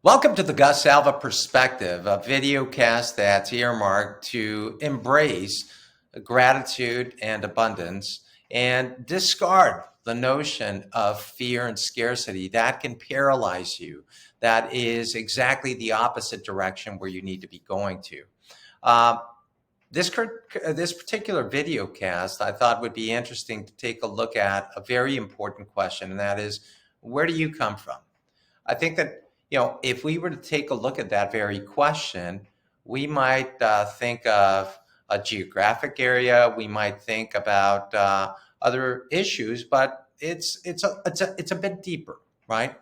Welcome to the Gus Alva Perspective, a video cast that's earmarked to embrace gratitude and abundance and discard the notion of fear and scarcity that can paralyze you. That is exactly the opposite direction where you need to be going to. Uh, this particular video cast, I thought would be interesting to take a look at a very important question, and that is, where do you come from? I think that, if we were to take a look at that very question, we might think of a geographic area. We might think about other issues, but it's a bit deeper, right?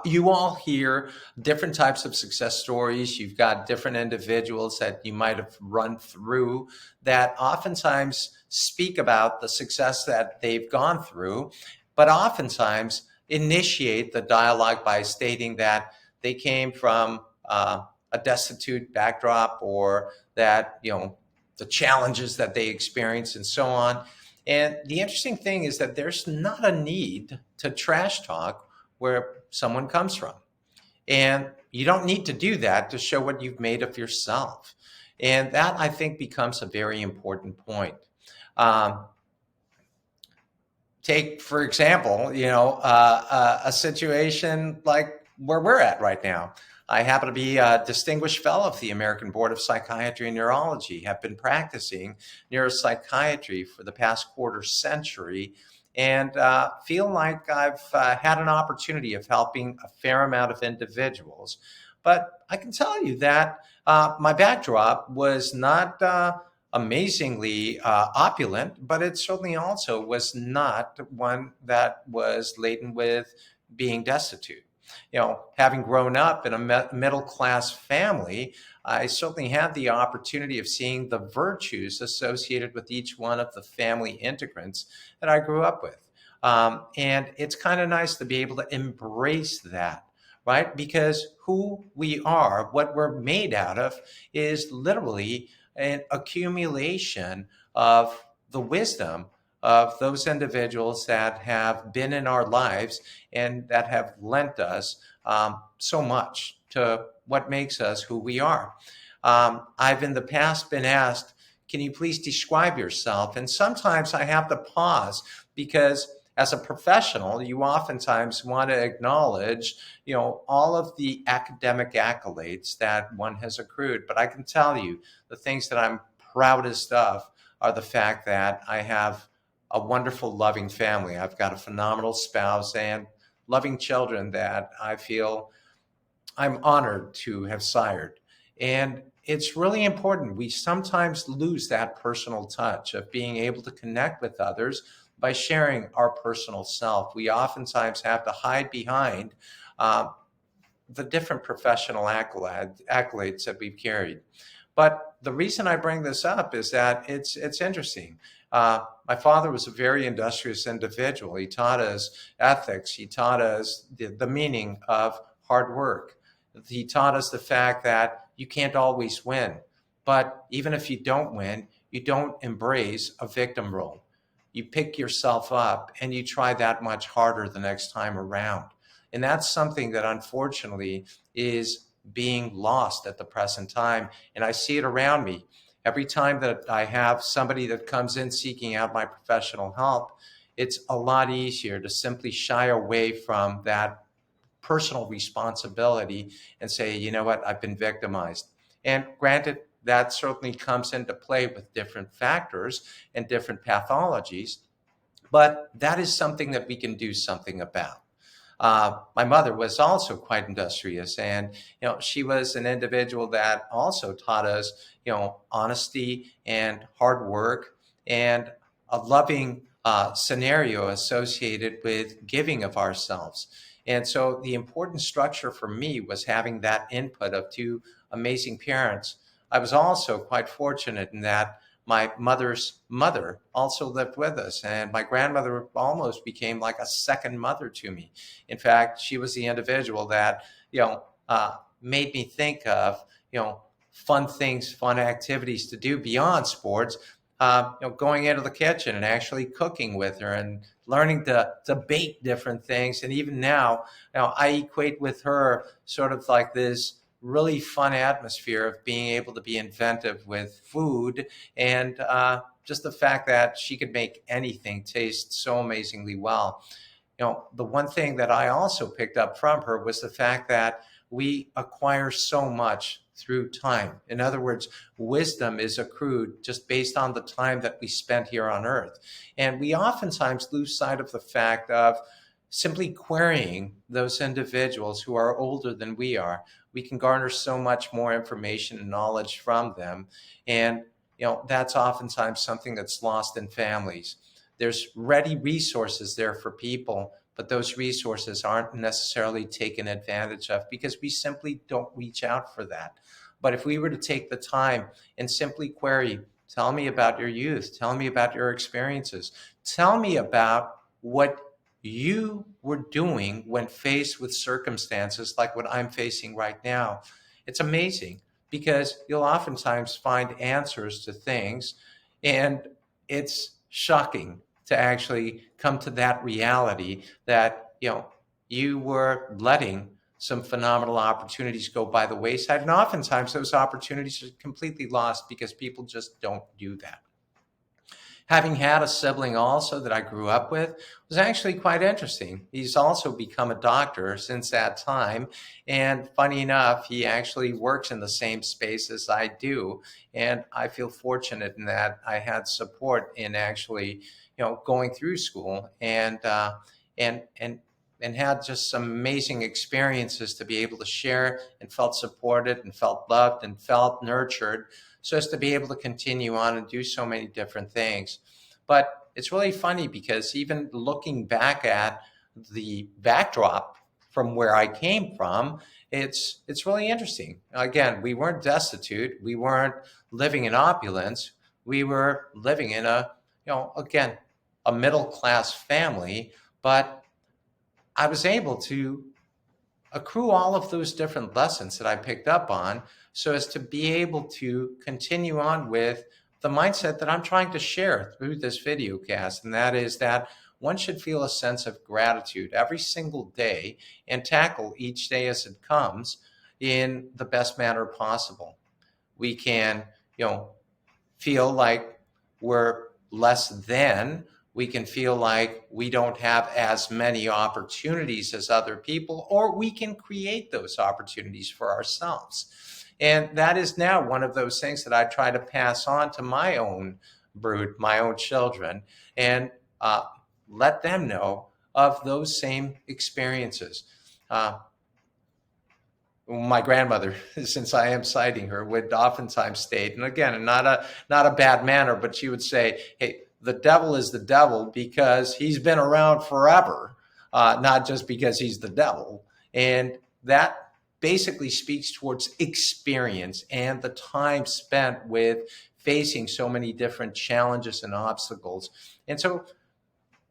You all hear different types of success stories. You've got different individuals that you might have run through that oftentimes speak about the success that they've gone through, but oftentimes initiate the dialogue by stating that they came from a destitute backdrop, or that, the challenges that they experienced and so on. And the interesting thing is that there's not a need to trash talk where someone comes from. And you don't need to do that to show what you've made of yourself. And that, I think, becomes a very important point. Take, for example, a situation like where we're at right now. I happen to be a distinguished fellow of the American Board of Psychiatry and Neurology, have been practicing neuropsychiatry for the past quarter century, and feel like I've had an opportunity of helping a fair amount of individuals. But I can tell you that my backdrop was not amazingly opulent, but it certainly also was not one that was laden with being destitute. Having grown up in a middle-class family, I certainly had the opportunity of seeing the virtues associated with each one of the family integrants that I grew up with. And it's kind of nice to be able to embrace that, right? Because who we are, what we're made out of, is literally an accumulation of the wisdom of those individuals that have been in our lives and that have lent us so much to what makes us who we are. I've in the past been asked, can you please describe yourself? And sometimes I have to pause, because as a professional, you oftentimes want to acknowledge, all of the academic accolades that one has accrued. But I can tell you, the things that I'm proudest of are the fact that I have a wonderful, loving family. I've got a phenomenal spouse and loving children that I feel I'm honored to have sired. And it's really important. We sometimes lose that personal touch of being able to connect with others by sharing our personal self. We oftentimes have to hide behind the different professional accolades that we've carried. But the reason I bring this up is that it's interesting. My father was a very industrious individual. He taught us ethics. He taught us the meaning of hard work. He taught us the fact that you can't always win. But even if you don't win, you don't embrace a victim role. You pick yourself up and you try that much harder the next time around. And that's something that unfortunately is being lost at the present time. And I see it around me. Every time that I have somebody that comes in seeking out my professional help, it's a lot easier to simply shy away from that personal responsibility and say, you know what, I've been victimized. And granted, that certainly comes into play with different factors and different pathologies, but that is something that we can do something about. My mother was also quite industrious, and she was an individual that also taught us, honesty and hard work and a loving scenario associated with giving of ourselves. And so the important structure for me was having that input of two amazing parents. I was also quite fortunate in that my mother's mother also lived with us, and my grandmother almost became like a second mother to me. In fact, she was the individual that, made me think of, fun things, fun activities to do beyond sports, going into the kitchen and actually cooking with her and learning to debate different things. And even now, I equate with her sort of like this really fun atmosphere of being able to be inventive with food, and just the fact that she could make anything taste so amazingly well. The one thing that I also picked up from her was the fact that we acquire so much through time. In other words, wisdom is accrued just based on the time that we spent here on earth. And we oftentimes lose sight of the fact of simply querying those individuals who are older than we are. We can garner so much more information and knowledge from them. And, that's oftentimes something that's lost in families. There's ready resources there for people, but those resources aren't necessarily taken advantage of because we simply don't reach out for that. But if we were to take the time and simply query, tell me about your youth, tell me about your experiences, tell me about what you were doing when faced with circumstances like what I'm facing right now. It's amazing because you'll oftentimes find answers to things, and it's shocking to actually come to that reality that you were letting some phenomenal opportunities go by the wayside, and oftentimes those opportunities are completely lost because people just don't do that. Having had a sibling also that I grew up with was actually quite interesting. He's also become a doctor since that time. And funny enough, he actually works in the same space as I do. And I feel fortunate in that I had support in actually, going through school, and had just some amazing experiences to be able to share, and felt supported and felt loved and felt nurtured, so as to be able to continue on and do so many different things. But it's really funny because even looking back at the backdrop from where I came from, it's really interesting. Again, we weren't destitute, we weren't living in opulence, we were living in again, a middle class family, but I was able to accrue all of those different lessons that I picked up on so as to be able to continue on with the mindset that I'm trying to share through this video cast. And that is that one should feel a sense of gratitude every single day and tackle each day as it comes in the best manner possible. We can, feel like we're less than. We can feel like we don't have as many opportunities as other people, or we can create those opportunities for ourselves. And that is now one of those things that I try to pass on to my own brood, my own children, and let them know of those same experiences. My grandmother, since I am citing her, would oftentimes state, and again, in not a bad manner, but she would say, "Hey, the devil is the devil because he's been around forever, not just because he's the devil." And that basically speaks towards experience and the time spent with facing so many different challenges and obstacles. And so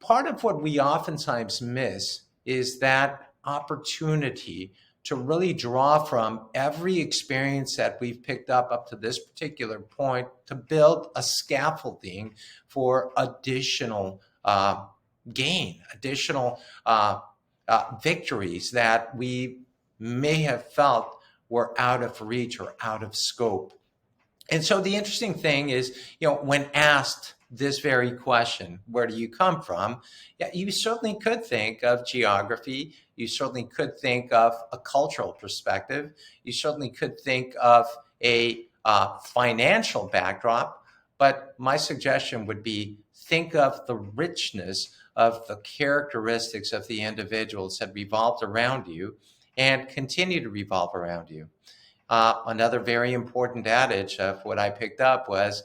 part of what we oftentimes miss is that opportunity to really draw from every experience that we've picked up to this particular point to build a scaffolding for additional gain, additional victories that we may have felt were out of reach or out of scope. And so the interesting thing is, when asked this very question, where do you come from? Yeah, you certainly could think of geography. You certainly could think of a cultural perspective. You certainly could think of a financial backdrop. But my suggestion would be think of the richness of the characteristics of the individuals that revolved around you and continue to revolve around you. Another very important adage of what I picked up was,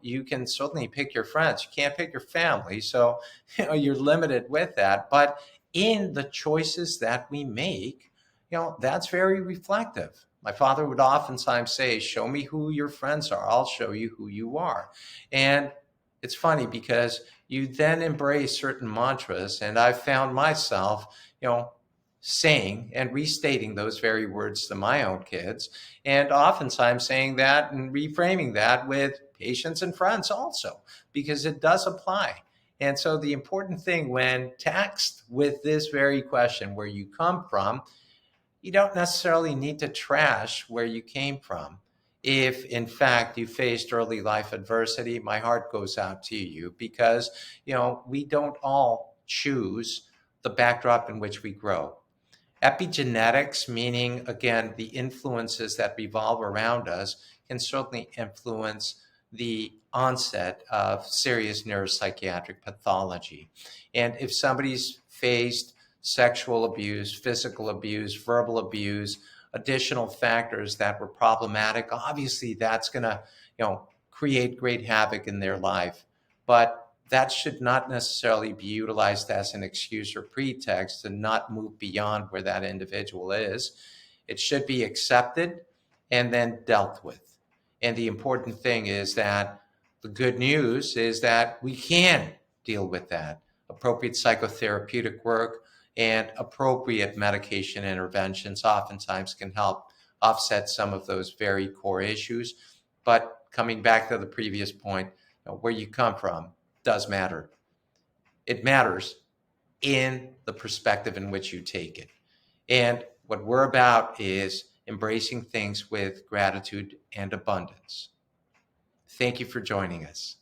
you can certainly pick your friends. You can't pick your family. So, you're limited with that. But in the choices that we make, that's very reflective. My father would oftentimes say, show me who your friends are. I'll show you who you are. And it's funny because you then embrace certain mantras. And I found myself, saying and restating those very words to my own kids, and oftentimes saying that and reframing that with patients and friends also, because it does apply. And so the important thing when taxed with this very question, where you come from, you don't necessarily need to trash where you came from. If in fact you faced early life adversity, my heart goes out to you because, we don't all choose the backdrop in which we grow. Epigenetics, meaning again, the influences that revolve around us, can certainly influence the onset of serious neuropsychiatric pathology. And if somebody's faced sexual abuse, physical abuse, verbal abuse, additional factors that were problematic, obviously that's going to, create great havoc in their life. But that should not necessarily be utilized as an excuse or pretext to not move beyond where that individual is. It should be accepted and then dealt with. And the important thing is that the good news is that we can deal with that. Appropriate psychotherapeutic work and appropriate medication interventions oftentimes can help offset some of those very core issues. But coming back to the previous point, where you come from does matter. It matters in the perspective in which you take it. And what we're about is embracing things with gratitude and abundance. Thank you for joining us.